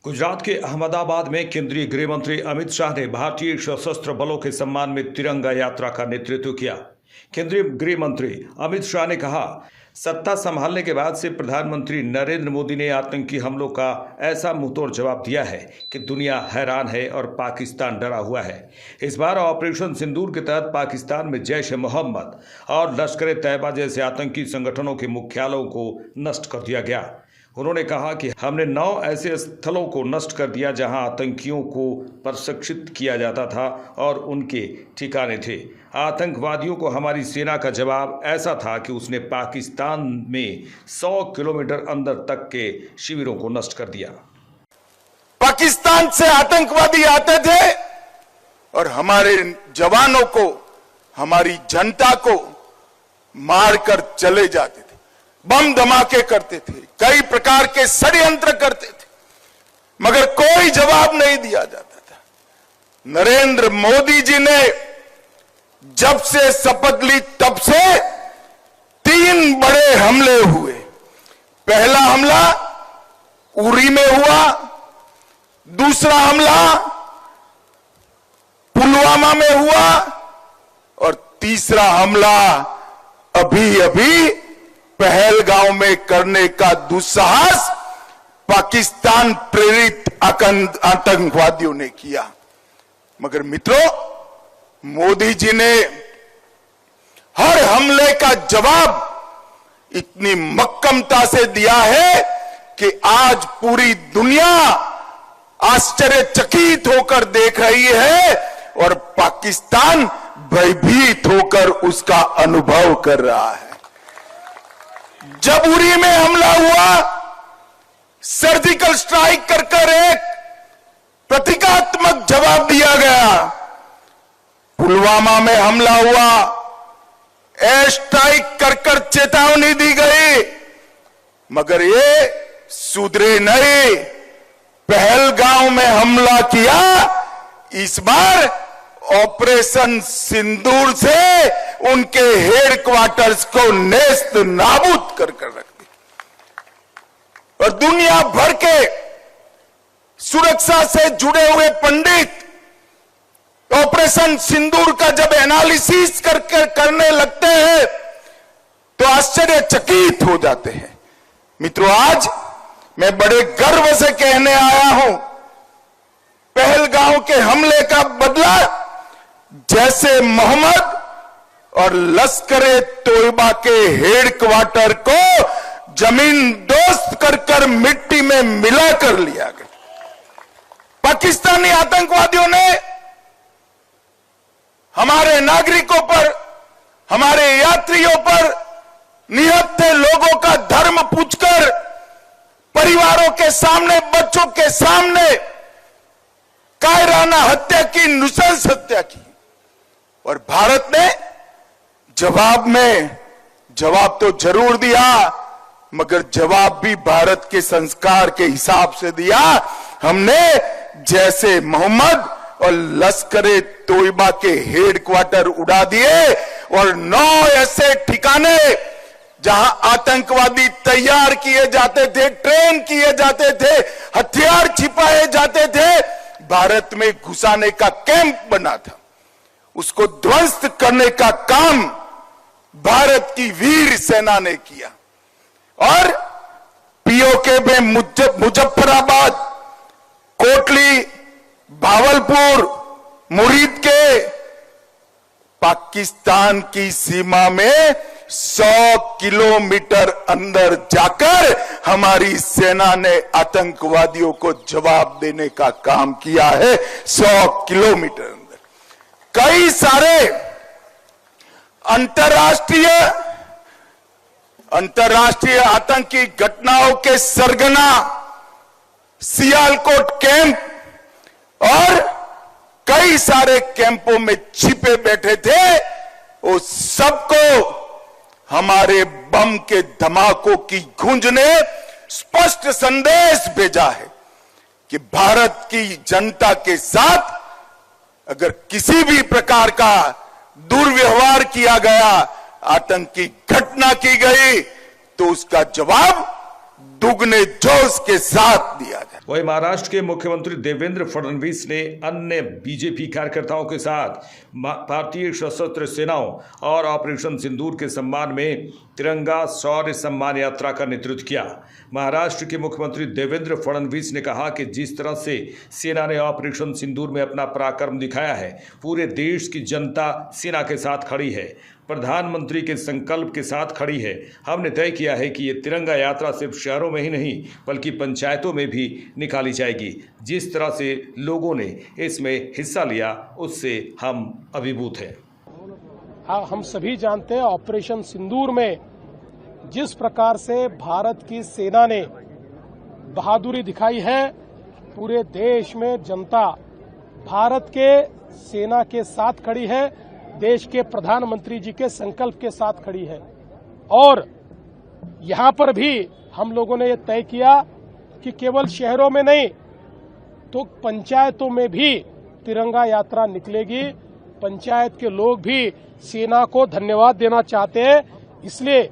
गुजरात के अहमदाबाद में केंद्रीय गृह मंत्री अमित शाह ने भारतीय सशस्त्र बलों के सम्मान में तिरंगा यात्रा का नेतृत्व किया। केंद्रीय गृह मंत्री अमित शाह ने कहा, सत्ता संभालने के बाद से प्रधानमंत्री नरेंद्र मोदी ने आतंकी हमलों का ऐसा मुंहतोड़ जवाब दिया है कि दुनिया हैरान है और पाकिस्तान डरा हुआ है। इस बार ऑपरेशन सिंदूर के तहत पाकिस्तान में जैश ए मोहम्मद और लश्कर ए तैयबा जैसे आतंकी संगठनों के मुख्यालयों को नष्ट कर दिया गया। उन्होंने कहा कि हमने 9 ऐसे स्थलों को नष्ट कर दिया जहां आतंकियों को प्रशिक्षित किया जाता था और उनके ठिकाने थे। आतंकवादियों को हमारी सेना का जवाब ऐसा था कि उसने पाकिस्तान में 100 किलोमीटर अंदर तक के शिविरों को नष्ट कर दिया। पाकिस्तान से आतंकवादी आते थे और हमारे जवानों को, हमारी जनता को मारकर चले जाते थे, बम धमाके करते थे, कई प्रकार के षड्यंत्र करते थे, मगर कोई जवाब नहीं दिया जाता था। नरेंद्र मोदी जी ने जब से शपथ ली तब से 3 बड़े हमले हुए। पहला हमला उरी में हुआ, दूसरा हमला पुलवामा में हुआ और तीसरा हमला अभी पहलगांव में करने का दुस्साहस पाकिस्तान प्रेरित आतंकवादियों ने किया। मगर मित्रों, मोदी जी ने हर हमले का जवाब इतनी मक्कमता से दिया है कि आज पूरी दुनिया आश्चर्यचकित होकर देख रही है और पाकिस्तान भयभीत होकर उसका अनुभव कर रहा है। जब उरी में हमला हुआ, सर्जिकल स्ट्राइक कर एक प्रतीकात्मक जवाब दिया गया। पुलवामा में हमला हुआ, एयर स्ट्राइक कर चेतावनी दी गई, मगर ये सुधरे नहीं। पहलगांव में हमला किया, इस बार ऑपरेशन सिंदूर से उनके हेडक्वार्टर्स को नेस्त नाबूद कर रख दिया। और दुनिया भर के सुरक्षा से जुड़े हुए पंडित ऑपरेशन सिंदूर का जब एनालिसिस करने लगते हैं तो आश्चर्यचकित हो जाते हैं। मित्रों, आज मैं बड़े गर्व से कहने आया हूं, पहलगांव के हमले का बदला जैसे मोहम्मद और लश्कर ए तोयबा के हेडक्वार्टर को जमीन दोस्त कर मिट्टी में मिला कर लिया गया। पाकिस्तानी आतंकवादियों ने हमारे नागरिकों पर, हमारे यात्रियों पर, निहत्थे लोगों का धर्म पूछकर, परिवारों के सामने, बच्चों के सामने कायराना हत्या की, नृशंस हत्या की। और भारत ने जवाब तो जरूर दिया, मगर जवाब भी भारत के संस्कार के हिसाब से दिया। हमने जैसे मोहम्मद और लश्कर ए तोयबा के हेडक्वार्टर उड़ा दिए और 9 ऐसे ठिकाने जहां आतंकवादी तैयार किए जाते थे, ट्रेन किए जाते थे, हथियार छिपाए जाते थे, भारत में घुसाने का कैंप बना था। उसको ध्वस्त करने का काम भारत की वीर सेना ने किया। और पीओके में मुजफ्फराबाद, कोटली, भावलपुर, मुरीद के पाकिस्तान की सीमा में 100 किलोमीटर अंदर जाकर हमारी सेना ने आतंकवादियों को जवाब देने का काम किया है। 100 किलोमीटर अंदर कई सारे अंतर्राष्ट्रीय आतंकी घटनाओं के सरगना सियालकोट कैंप और कई सारे कैंपों में छिपे बैठे थे, वो सबको हमारे बम के धमाकों की गूंज ने स्पष्ट संदेश भेजा है कि भारत की जनता के साथ अगर किसी भी प्रकार का दुर्व्यवहार किया गया, आतंकी घटना की गई, तो उसका जवाब दुगने जोश के साथ दिया जाए। वहीं महाराष्ट्र के मुख्यमंत्री देवेंद्र फडणवीस ने अन्य बीजेपी कार्यकर्ताओं के साथ भारतीय सशस्त्र सेनाओं और ऑपरेशन सिंदूर के सम्मान में तिरंगा शौर्य सम्मान यात्रा का नेतृत्व किया। महाराष्ट्र के मुख्यमंत्री देवेंद्र फडणवीस ने कहा कि जिस तरह से सेना ने ऑपरेशन सिंदूर में अपना पराक्रम दिखाया है, पूरे देश की जनता सेना के साथ खड़ी है, प्रधानमंत्री के संकल्प के साथ खड़ी है। हमने तय किया है कि ये तिरंगा यात्रा सिर्फ शहरों में ही नहीं बल्कि पंचायतों में भी निकाली जाएगी। जिस तरह से लोगों ने इसमें हिस्सा लिया उससे हम अभिभूत हैं। हम सभी जानते हैं ऑपरेशन सिंदूर में जिस प्रकार से भारत की सेना ने बहादुरी दिखाई है, पूरे देश में जनता भारत के सेना के साथ खड़ी है, देश के प्रधानमंत्री जी के संकल्प के साथ खड़ी है। और यहां पर भी हम लोगों ने ये तय किया कि केवल शहरों में नहीं तो पंचायतों में भी तिरंगा यात्रा निकलेगी। पंचायत के लोग भी सेना को धन्यवाद देना चाहते हैं, इसलिए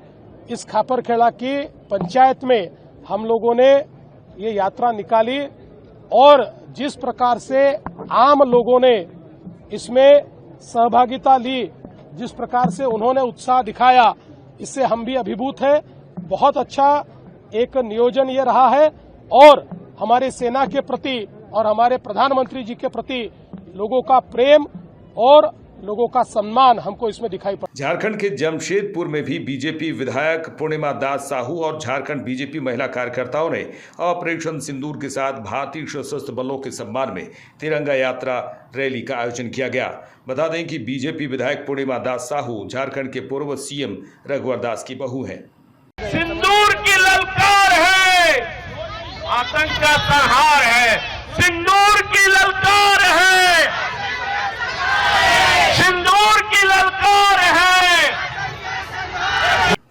इस खापरखेड़ा की पंचायत में हम लोगों ने ये यात्रा निकाली और जिस प्रकार से आम लोगों ने इसमें सहभागिता ली, जिस प्रकार से उन्होंने उत्साह दिखाया, इससे हम भी अभिभूत हैं। बहुत अच्छा एक नियोजन ये रहा है और हमारे सेना के प्रति और हमारे प्रधानमंत्री जी के प्रति लोगों का प्रेम और लोगों का सम्मान हमको इसमें दिखाई पड़ा। झारखंड के जमशेदपुर में भी बीजेपी विधायक पूर्णिमा दास साहू और झारखंड बीजेपी महिला कार्यकर्ताओं ने ऑपरेशन सिंदूर के साथ भारतीय सशस्त्र बलों के सम्मान में तिरंगा यात्रा रैली का आयोजन किया गया। बता दें कि बीजेपी विधायक पूर्णिमा दास साहू झारखंड के पूर्व सीएम रघुवर दास की बहू हैं। सिंदूर की ललकार है, आतंक का संहार है, सिंदूर की ललकार है, सिंदूर की ललकार है।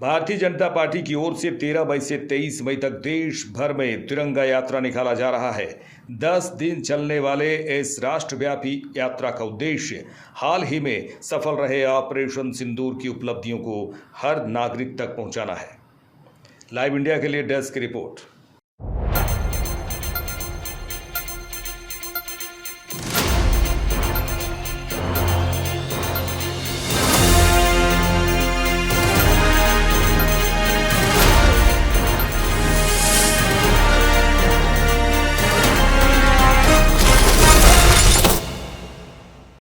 भारतीय जनता पार्टी की ओर से 13 मई से 23 मई तक देश भर में तिरंगा यात्रा निकाला जा रहा है। 10 दिन चलने वाले इस राष्ट्रव्यापी यात्रा का उद्देश्य हाल ही में सफल रहे ऑपरेशन सिंदूर की उपलब्धियों को हर नागरिक तक पहुंचाना है। लाइव इंडिया के लिए डेस्क रिपोर्ट।